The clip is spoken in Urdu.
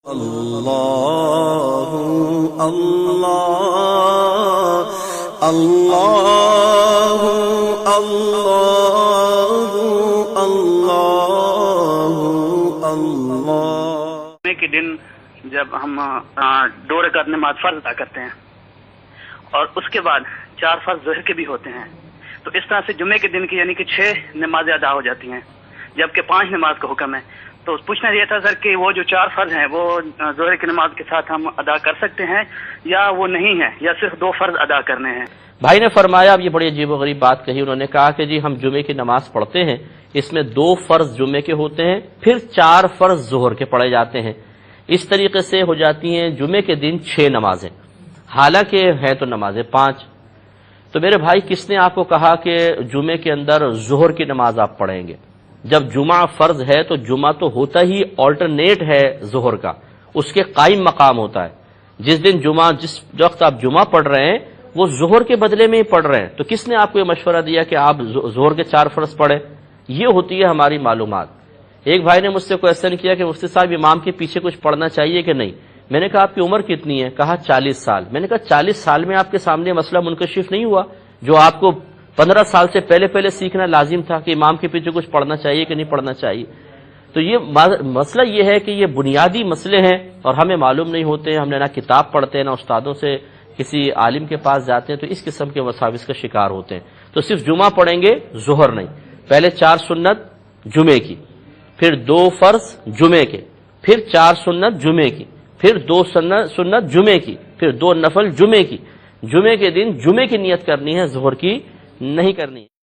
اللہ اللہ اللہ اللہ اللہ اللہ۔ جمعے کے دن جب ہم 2 رکعت نماز فرض ادا کرتے ہیں اور اس کے بعد 4 فرض ظہر کے بھی ہوتے ہیں، تو اس طرح سے جمعے کے دن کی یعنی کہ 6 نمازیں ادا ہو جاتی ہیں، جبکہ 5 نماز کا حکم ہے۔ تو پوچھنا یہ تھا سر کہ وہ جو 4 فرض ہیں وہ ظہر کی نماز کے ساتھ ہم ادا کر سکتے ہیں یا وہ نہیں ہے، یا صرف 2 فرض ادا کرنے ہیں؟ بھائی نے فرمایا، اب یہ بڑی عجیب و غریب بات کہی، انہوں نے کہا کہ جی ہم جمعے کی نماز پڑھتے ہیں، اس میں 2 فرض جمعے کے ہوتے ہیں، پھر 4 فرض ظہر کے پڑھے جاتے ہیں، اس طریقے سے ہو جاتی ہیں جمعے کے دن 6 نمازیں، حالانکہ ہے تو نمازیں 5۔ تو میرے بھائی، کس نے آپ کو کہا کہ جمعے کے اندر ظہر کی نماز آپ پڑھیں گے؟ جب جمعہ فرض ہے تو جمعہ تو ہوتا ہی آلٹرنیٹ ہے ظہر کا، اس کے قائم مقام ہوتا ہے۔ جس دن جمعہ، جس وقت آپ جمعہ پڑھ رہے ہیں وہ ظہر کے بدلے میں ہی پڑھ رہے ہیں، تو کس نے آپ کو یہ مشورہ دیا کہ آپ ظہر کے 4 فرض پڑھیں؟ یہ ہوتی ہے ہماری معلومات۔ ایک بھائی نے مجھ سے کویسچن کیا کہ مفتی صاحب امام کے پیچھے کچھ پڑھنا چاہیے کہ نہیں؟ میں نے کہا آپ کی عمر کتنی ہے؟ کہا 40 سال۔ میں نے کہا 40 سال میں آپ کے سامنے مسئلہ منکشف نہیں ہوا جو آپ کو 15 سال سے پہلے سیکھنا لازم تھا کہ امام کے پیچھے کچھ پڑھنا چاہیے کہ نہیں پڑھنا چاہیے؟ تو یہ مسئلہ یہ ہے کہ یہ بنیادی مسئلے ہیں اور ہمیں معلوم نہیں ہوتے ہیں، ہم نے نہ کتاب پڑھتے ہیں نہ استادوں سے کسی عالم کے پاس جاتے ہیں، تو اس قسم کے وساوس کا شکار ہوتے ہیں۔ تو صرف جمعہ پڑھیں گے، ظہر نہیں۔ پہلے 4 سنت جمعے کی، پھر 2 فرض جمعے کے، پھر 4 سنت جمعے کی، پھر 2 سنت جمعے کی، پھر 2 نفل جمعے کی۔ جمعے کے دن جمعے کی نیت کرنی ہے، ظہر کی نہیں کرنی ہے۔